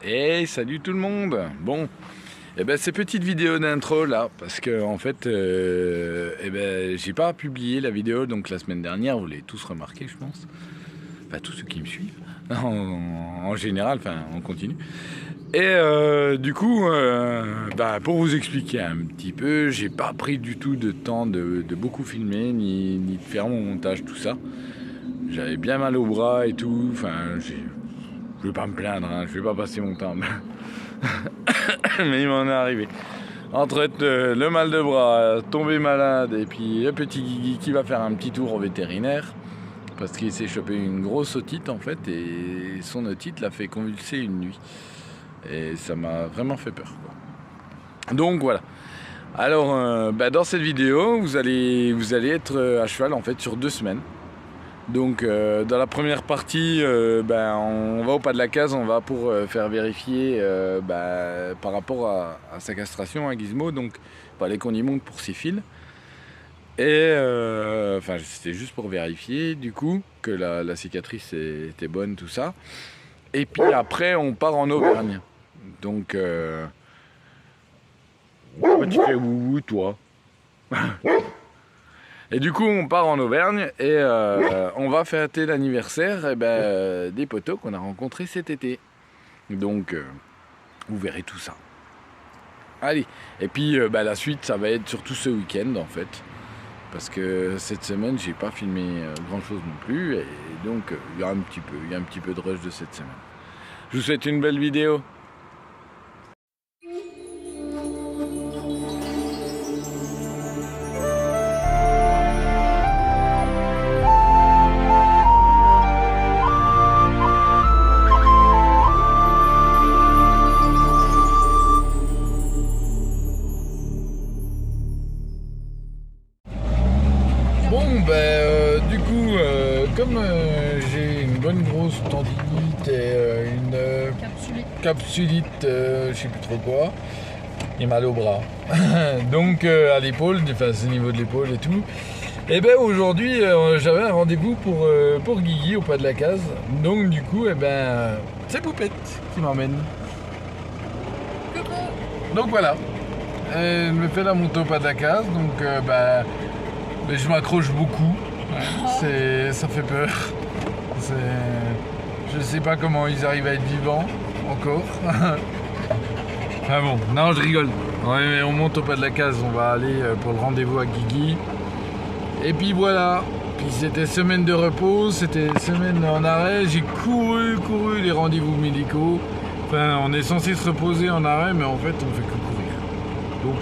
Hey, salut tout le monde. Bon, ces petites vidéos d'intro là, parce que en fait, j'ai pas publié la vidéo donc la semaine dernière. Vous l'avez tous remarqué, je pense. Enfin, tous ceux qui me suivent, en général, enfin, on continue. Et du coup, pour vous expliquer un petit peu, j'ai pas pris du tout de temps de beaucoup filmer, ni de faire mon montage, tout ça. J'avais bien mal au bras et tout, enfin, je vais pas me plaindre, hein, je vais pas passer mon temps. Mais il m'en est arrivé. Entre le mal de bras, tomber malade, et puis le petit Guigui qui va faire un petit tour au vétérinaire, parce qu'il s'est chopé une grosse otite en fait, et son otite l'a fait convulser une nuit. Et ça m'a vraiment fait peur, quoi. Donc voilà. Alors, dans cette vidéo, vous allez être à cheval en fait sur 2 semaines. Donc dans la première partie, on va au pas de la case, on va pour faire vérifier par rapport à sa castration à Gizmo, donc fallait qu'on y monte pour 6 fils. Et c'était juste pour vérifier du coup que la cicatrice était bonne, tout ça. Et puis après on part en Auvergne. Donc pourquoi tu fais ouh toi? Et du coup, on part en Auvergne et on va fêter l'anniversaire des potos qu'on a rencontrés cet été. Donc, vous verrez tout ça. Allez, et puis la suite, ça va être surtout ce week-end en fait. Parce que cette semaine, j'ai pas filmé grand chose non plus. Et donc, il y a un petit peu de rush de cette semaine. Je vous souhaite une belle vidéo. Comme j'ai une bonne grosse tendinite et une capsulite, je sais plus trop quoi, j'ai mal au bras. Donc à l'épaule, c'est au niveau de l'épaule et tout. Et aujourd'hui j'avais un rendez-vous pour Guigui au pas de la case. Donc du coup c'est Poupette qui m'emmène. Donc voilà. Elle me fait la montée au pas de la case. Donc je m'accroche beaucoup. Ça fait peur. Je sais pas comment ils arrivent à être vivants encore. Ah bon, non, je rigole. Ouais, on monte au pas de la case, on va aller pour le rendez-vous à Guigui. Et puis voilà. Puis c'était semaine de repos, c'était semaine en arrêt. J'ai couru les rendez-vous médicaux. Enfin, on est censé se reposer en arrêt, mais en fait, on fait que courir. Donc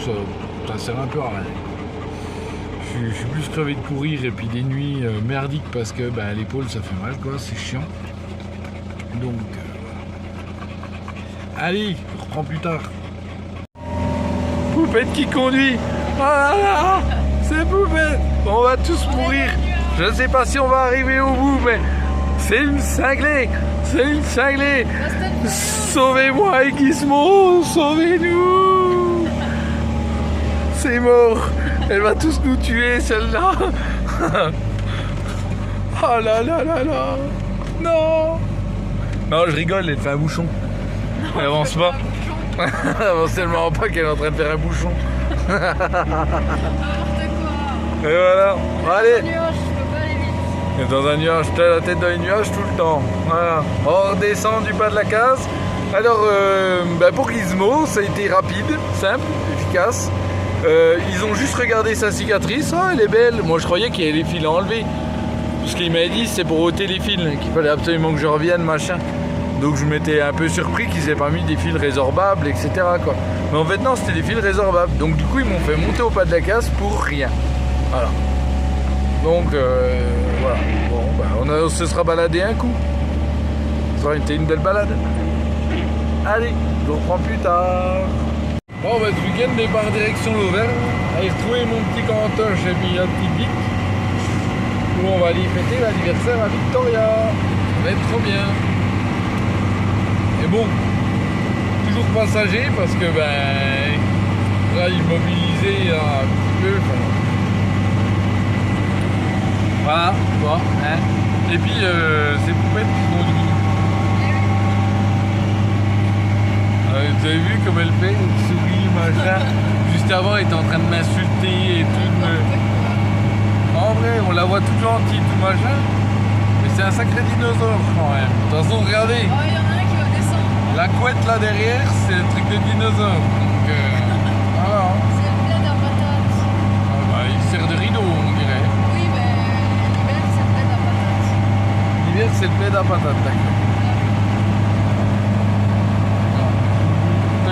ça sert un peu à rien. Je suis plus crevé de courir et puis des nuits merdiques parce que l'épaule ça fait mal quoi, c'est chiant. Donc allez, je reprends plus tard. Poupette qui conduit. Ah là là, c'est Poupette. On va tous mourir. Je ne sais pas si on va arriver au bout, mais c'est une cinglée. C'est une cinglée. Sauvez-moi Gizmo, sauvez-nous. C'est mort. Elle va tous nous tuer, celle-là. Oh là là là là. Non. Non, je rigole, elle fait un bouchon. Elle avance pas. Elle avance tellement pas qu'elle est en train de faire un bouchon. Et voilà. Allez. Et dans un nuage, t'as la tête dans les nuages tout le temps. Voilà. On redescend du pas de la case. Alors, pour Gizmo, ça a été rapide, simple, efficace. Ils ont juste regardé sa cicatrice, oh elle est belle. Moi je croyais qu'il y avait les fils à enlever. Parce qu'il m'a dit c'est pour ôter les fils, qu'il fallait absolument que je revienne, machin. Donc je m'étais un peu surpris qu'ils aient pas mis des fils résorbables, etc. quoi. Mais en fait non, c'était des fils résorbables. Donc du coup ils m'ont fait monter au pas de la case pour rien. Voilà. Donc voilà. Bon, on se sera baladé un coup. Ça aurait été une belle balade. Allez, je reprends plus tard. Bon, ce week-end, départ direction l'Auvergne. Allez retrouver mon petit cantoche et puis un petit pic où on va aller fêter l'anniversaire à Victoria. Ça va être trop bien. Et bon, toujours passager parce que là immobilisé un petit peu. Voilà, bon, hein. Et puis c'est Poupette qui conduit. Vous avez vu comme elle fait, une souris, machin. Juste avant, elle était en train de m'insulter et tout. En vrai, on la voit toute gentille, tout machin. Mais c'est un sacré dinosaure quand même. De toute façon, regardez. Oh, il y en a un qui va descendre. La couette là derrière, c'est un truc de dinosaure. Donc, voilà. C'est le bled à patates. Ah bah, il sert de rideau, on dirait. Oui, mais l'hiver, c'est le bled à patates. L'hiver, c'est le bled à patates, d'accord.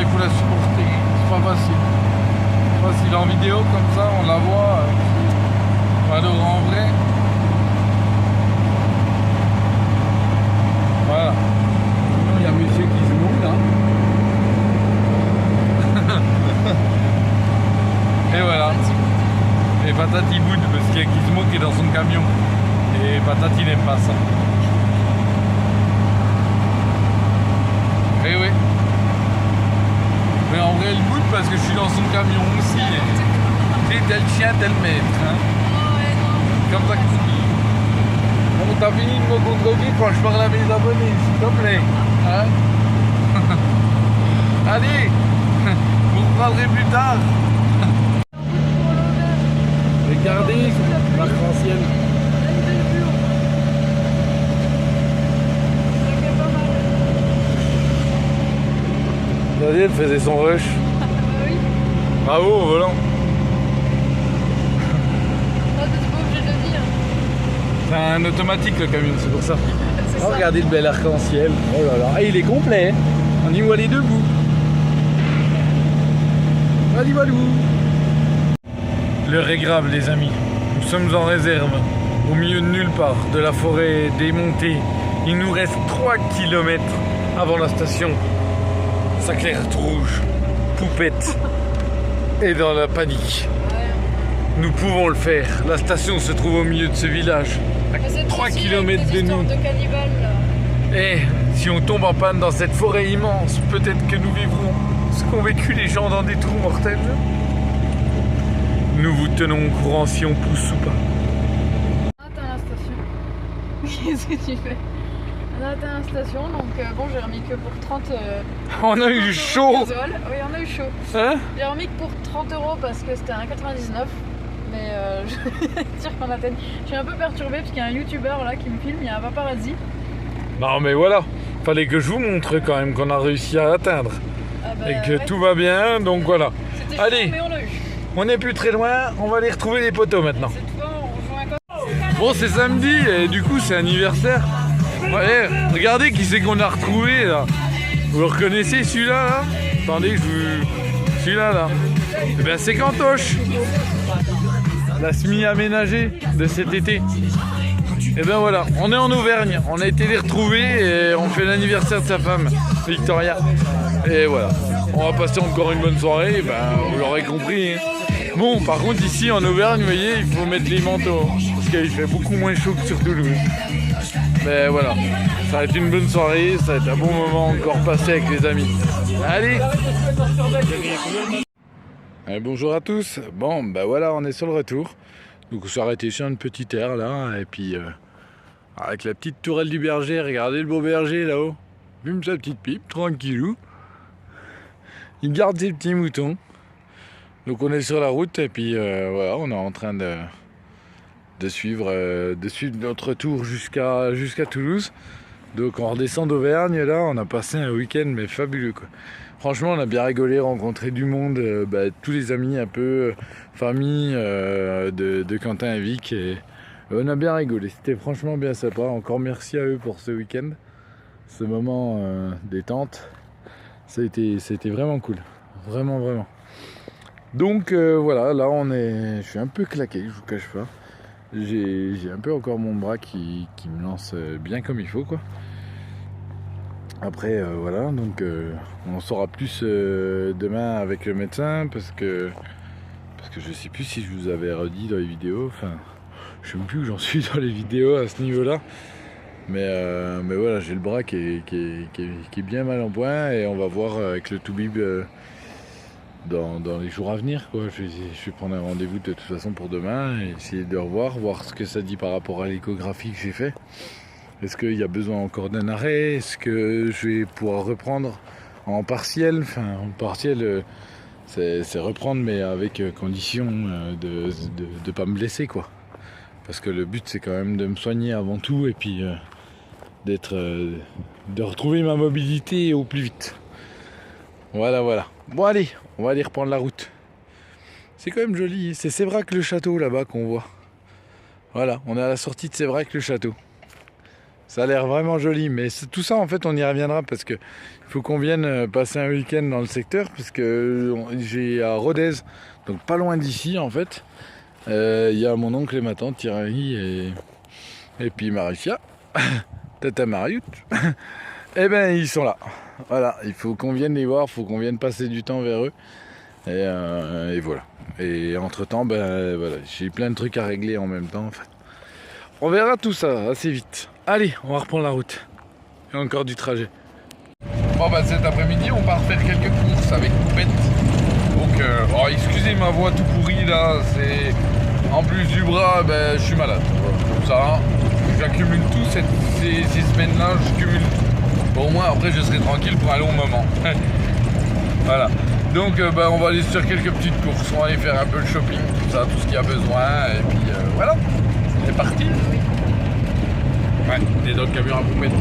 Il faut la supporter, c'est pas facile. C'est facile en vidéo comme ça, on la voit. Alors en vrai, voilà. Il y a monsieur qui se monte là. Et voilà. Et Patate il boude parce qu'il y a Gizmo qui est dans son camion. Et Patate il n'aime pas ça. Et oui. Mais en vrai, elle boude parce que je suis dans son camion aussi. C'est tel chien, tel maître. Hein. Oh, ouais, non. Comme ça que tu dis. Bon, t'as fini de me contredire quand je parle à mes abonnés, s'il te plaît. Hein. Allez, vous reparlerez plus tard. Regardez l'arc-en-ciel. Regardez, elle faisait son rush. Oui. Bravo au volant. Non, t'es pas obligé de le dire. C'est un automatique le camion, c'est pour ça. C'est Oh, ça. regardez le bel arc-en-ciel. Oh là là. Et il est complet. On y voit les deux bouts. Allez, valou. L'heure est grave, les amis. Nous sommes en réserve, au milieu de nulle part, de la forêt démontée. Il nous reste 3 km avant la station. Ça claire tout rouge. Poupette. Et dans la panique. Ouais. Nous pouvons le faire. La station se trouve au milieu de ce village. Mais c'est 3 facile km avec de les nous. histoires de cannibales, là. Et si on tombe en panne dans cette forêt immense, peut-être que nous vivrons ce qu'ont vécu les gens dans des trous mortels. Nous vous tenons au courant si on pousse ou pas. On a atteint la station. Qu'est-ce que tu fais? On a atteint la station, donc bon, j'ai remis que pour 30. On a eu chaud. Gasoil. Oui, on a eu chaud. Hein? J'ai remis que pour 30 € parce que c'était 1,99 €. Mais je vais dire qu'on atteigne. Je suis un peu perturbée parce qu'il y a un youtubeur là qui me filme, il y a un paparazzi. Non mais voilà, fallait que je vous montre quand même qu'on a réussi à atteindre. Ah bah, Et que ouais, tout va bien, donc voilà. c'était chaud, Allez, mais on l'a eu. on n'est plus très loin, on va aller retrouver les poteaux maintenant. Cette fois, on rejoint un Bon, c'est samedi et du coup c'est anniversaire. Ouais, regardez qui c'est qu'on a retrouvé là. Vous le reconnaissez celui-là là? Attendez, je vous... Celui-là là. Eh bien c'est Cantoche. La semi-aménagée de cet été. Et ben voilà, on est en Auvergne. On a été les retrouver et on fait l'anniversaire de sa femme, Victoria. Et voilà, on va passer encore une bonne soirée, ben, vous l'aurez compris. Hein. Bon, par contre ici en Auvergne, vous voyez, il faut mettre les manteaux. Parce qu'il fait beaucoup moins chaud que sur Toulouse. Mais voilà, ça va être une bonne soirée, ça va être un bon moment encore passé avec les amis. Allez! Allez, bonjour à tous. Bon, ben voilà, on est sur le retour. Donc on s'est arrêté sur une petite aire là, et puis avec la petite tourelle du berger, regardez le beau berger là-haut. Fume sa petite pipe, tranquillou. Il garde ses petits moutons. Donc on est sur la route, et puis voilà, on est en train de suivre notre tour jusqu'à Toulouse. Donc on redescend d'Auvergne, là, on a passé un week-end mais fabuleux quoi. Franchement, on a bien rigolé, rencontré du monde, tous les amis un peu, famille de Quentin et Vic. Et on a bien rigolé, c'était franchement bien sympa. Encore merci à eux pour ce week-end, ce moment détente. C'était vraiment cool, vraiment. Donc voilà, là je suis un peu claqué, je vous cache pas. J'ai un peu encore mon bras qui me lance bien comme il faut quoi. Après voilà, donc on en saura plus demain avec le médecin parce que je sais plus si je vous avais redit dans les vidéos, enfin je sais même plus où j'en suis dans les vidéos à ce niveau là, mais voilà, j'ai le bras qui est bien mal en point et on va voir avec le Toubib dans les jours à venir quoi. Je vais prendre un rendez-vous de toute façon pour demain et essayer de voir ce que ça dit par rapport à l'échographie que j'ai fait. Est-ce qu'il y a besoin encore d'un arrêt? Est-ce que je vais pouvoir reprendre en partiel. Enfin, en partiel, c'est reprendre, mais avec condition de ne pas me blesser, quoi. Parce que le but, c'est quand même de me soigner avant tout, et puis de retrouver ma mobilité au plus vite. Voilà. Bon, allez, on va aller reprendre la route. C'est quand même joli. C'est Sévrac le château là-bas qu'on voit. Voilà, on est à la sortie de Sévrac le château. Ça a l'air vraiment joli, mais tout ça en fait on y reviendra parce que il faut qu'on vienne passer un week-end dans le secteur, parce que j'ai à Rodez, donc pas loin d'ici en fait. Il y a mon oncle et ma tante Thierry et puis Marifia, Tata Mariut. Eh ben ils sont là. Voilà, il faut qu'on vienne les voir, il faut qu'on vienne passer du temps vers eux. Et voilà. Et entre temps, ben voilà, j'ai plein de trucs à régler en même temps. En fait. On verra tout ça assez vite. Allez, on va reprendre la route. Il y a encore du trajet. Bon bah cet après-midi, on part faire quelques courses avec Poupette. Donc, excusez ma voix tout pourrie là, c'est... En plus du bras, ben je suis malade. Comme ça, j'accumule tout ces semaines-là, je cumule tout. Bon, au moins après je serai tranquille pour un long moment. Voilà. Donc on va aller sur quelques petites courses, on va aller faire un peu le shopping, tout ça, tout ce qu'il y a besoin, et puis voilà, c'est parti. Ouais, on est dans le camion à Poupette.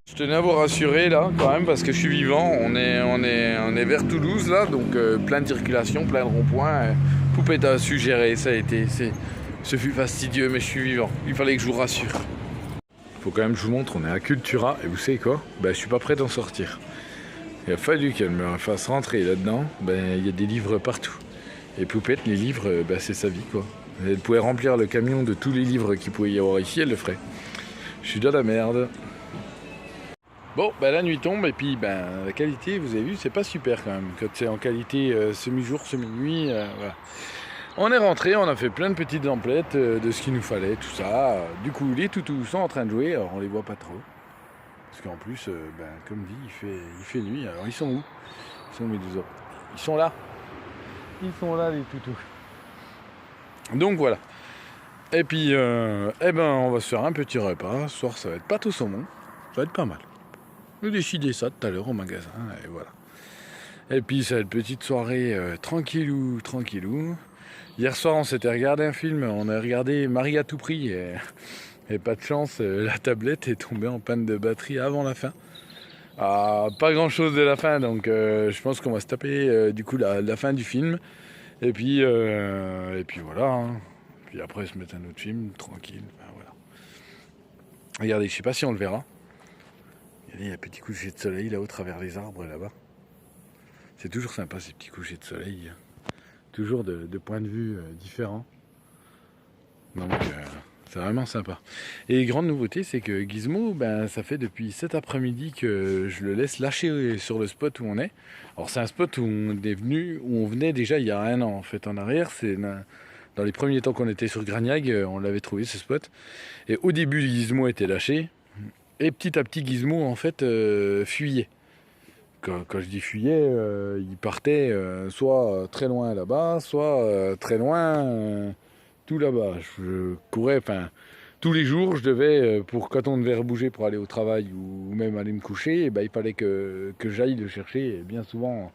Je tenais à vous rassurer là quand même parce que je suis vivant, on est vers Toulouse là, donc plein de circulation, plein de ronds-points. Poupette a su gérer, ce fut fastidieux, mais je suis vivant, il fallait que je vous rassure. Faut quand même que je vous montre, on est à Cultura et vous savez quoi, je suis pas prêt d'en sortir. Il a fallu qu'elle me fasse rentrer là-dedans, il y a des livres partout. Et Poupette, les livres, c'est sa vie quoi. Elle pouvait remplir le camion de tous les livres qu'il pouvait y avoir ici, elle le ferait. Je suis dans la merde. Bon, la nuit tombe et puis la qualité, vous avez vu, c'est pas super quand même. Quand c'est en qualité semi-jour, semi-nuit, voilà. On est rentré, on a fait plein de petites emplettes de ce qu'il nous fallait, tout ça. Du coup, les toutous sont en train de jouer, alors on les voit pas trop. Parce qu'en plus, comme dit, il fait nuit. Alors ils sont où? Ils sont mes deux os. Ils sont là. Ils sont là les toutous. Donc voilà. Et puis, on va se faire un petit repas. Ce soir, ça va être pâte au saumon. Ça va être pas mal. J'ai décidé ça tout à l'heure au magasin, et voilà. Et puis, ça va être petite soirée tranquillou. Hier soir, on s'était regardé un film, on a regardé Marie à tout prix, et pas de chance, la tablette est tombée en panne de batterie avant la fin. Pas grand chose de la fin, donc je pense qu'on va se taper du coup la fin du film. Et puis voilà. Hein. Puis après, se mettre un autre film, tranquille. Voilà. Regardez, je sais pas si on le verra. Regardez, il y a un petit coucher de soleil là-haut, à travers les arbres là-bas. C'est toujours sympa ces petits couchers de soleil. Toujours de points de vue différents. Donc c'est vraiment sympa. Et grande nouveauté, c'est que Gizmo, ça fait depuis cet après-midi que je le laisse lâcher sur le spot où on est. Alors c'est un spot où on venait déjà il y a un an en fait en arrière. C'est dans les premiers temps qu'on était sur Gragnag, on l'avait trouvé ce spot. Et au début, Gizmo était lâché. Et petit à petit, Gizmo en fait fuyait. Quand je dis fuyait, il partait soit très loin là-bas, soit très loin tout là-bas. Je courais, tous les jours, je devais, quand on devait bouger pour aller au travail ou même aller me coucher, il fallait que j'aille le chercher, et bien souvent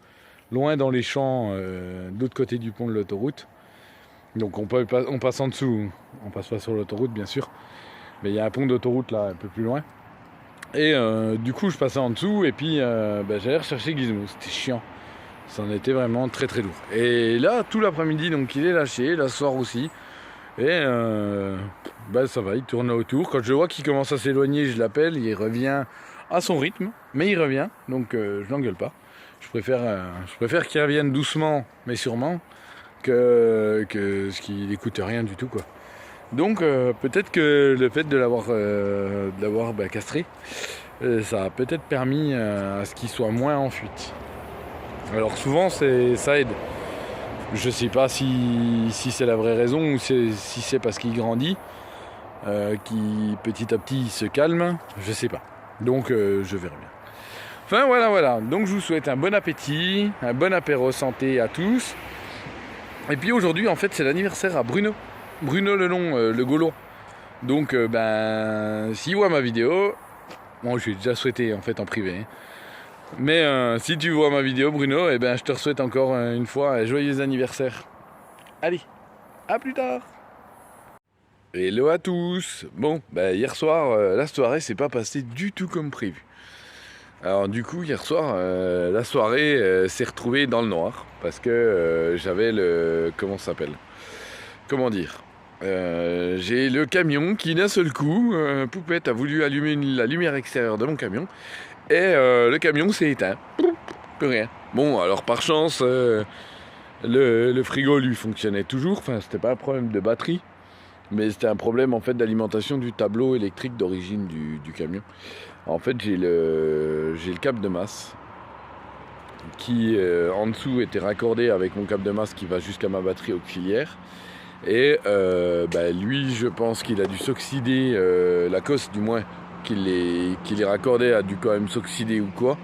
loin dans les champs de l'autre côté du pont de l'autoroute. Donc on passe en dessous, on passe pas sur l'autoroute bien sûr, mais il y a un pont d'autoroute là un peu plus loin. Et du coup je passais en dessous et puis j'allais rechercher Gizmo, c'était chiant, ça en était vraiment très très lourd. Et là tout l'après-midi donc il est lâché, là ce soir aussi, et ça va, il tourne autour. Quand je vois qu'il commence à s'éloigner, je l'appelle, il revient à son rythme, mais il revient, donc je l'engueule pas. Je préfère qu'il revienne doucement mais sûrement que ce qu'il n'écoute rien du tout quoi. Donc peut-être que le fait de l'avoir castré, ça a peut-être permis à ce qu'il soit moins en fuite. Alors souvent ça aide. Je sais pas si c'est la vraie raison ou si c'est parce qu'il grandit, qui petit à petit se calme, je sais pas. Donc je verrai bien. Enfin voilà. Donc je vous souhaite un bon appétit, un bon apéro santé à tous. Et puis aujourd'hui en fait c'est l'anniversaire à Bruno Lelong, le Gaulois. Donc s'il voit ma vidéo, Bon, je lui ai déjà souhaité en fait en privé. Hein. Mais si tu vois ma vidéo, Bruno, eh ben, je te souhaite encore une fois un joyeux anniversaire. Allez, à plus tard. Hello à tous. Bon, bah, hier soir, la soirée s'est pas passée du tout comme prévu. Alors du coup, hier soir, la soirée s'est retrouvée dans le noir parce que j'avais le... comment ça s'appelle ? Comment dire ? J'ai le camion qui d'un seul coup, Poupette a voulu allumer la lumière extérieure de mon camion et le camion s'est éteint. Plus rien. Bon, alors par chance, le frigo lui fonctionnait toujours, enfin c'était pas un problème de batterie, mais c'était un problème en fait d'alimentation du tableau électrique d'origine du camion. En fait j'ai le câble de masse qui en dessous était raccordé avec mon câble de masse qui va jusqu'à ma batterie auxiliaire. Et lui, je pense qu'il a dû s'oxyder, la cosse du moins, qu'il est raccordé a dû quand même s'oxyder ou quoi,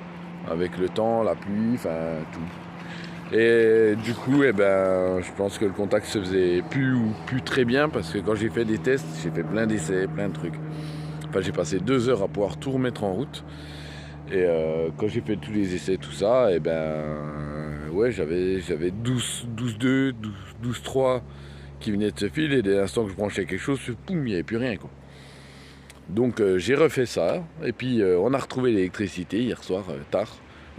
avec le temps, la pluie, enfin tout. Et du coup, je pense que le contact se faisait plus très bien, parce que quand j'ai fait des tests, j'ai fait plein d'essais, plein de trucs. Enfin, j'ai passé 2 heures à pouvoir tout remettre en route. Et quand j'ai fait tous les essais, tout ça, j'avais 12.2, 12.3 qui venait de ce fil, et dès l'instant que je branchais quelque chose, poum, il n'y avait plus rien, quoi. Donc j'ai refait ça, et puis on a retrouvé l'électricité hier soir, tard.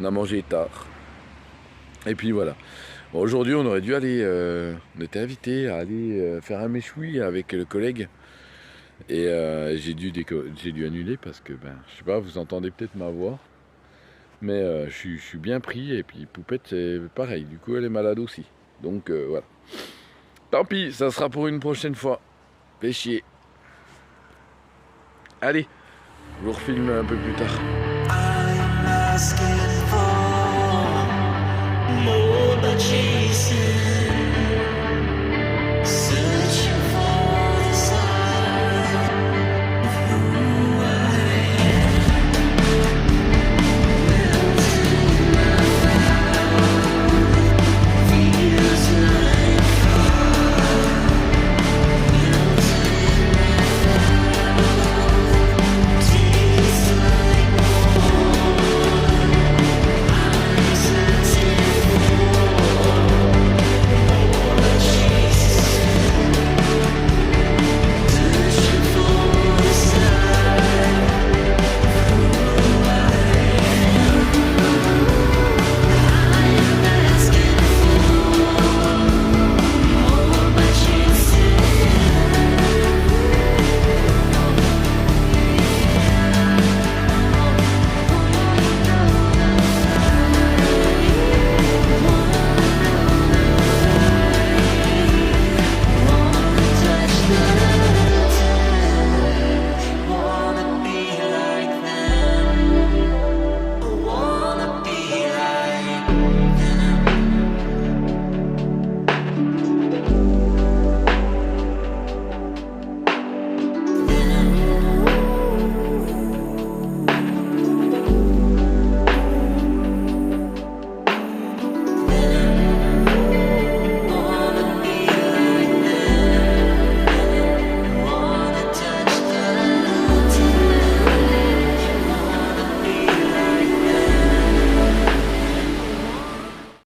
On a mangé tard. Et puis voilà. Bon, aujourd'hui on aurait dû aller, on était invité à aller faire un méchoui avec le collègue. Et j'ai dû annuler parce que, je sais pas, vous entendez peut-être ma voix. Mais je suis bien pris, et puis Poupette c'est pareil, du coup elle est malade aussi. Donc voilà. Tant pis, ça sera pour une prochaine fois. Fais chier. Allez, je vous refilme un peu plus tard.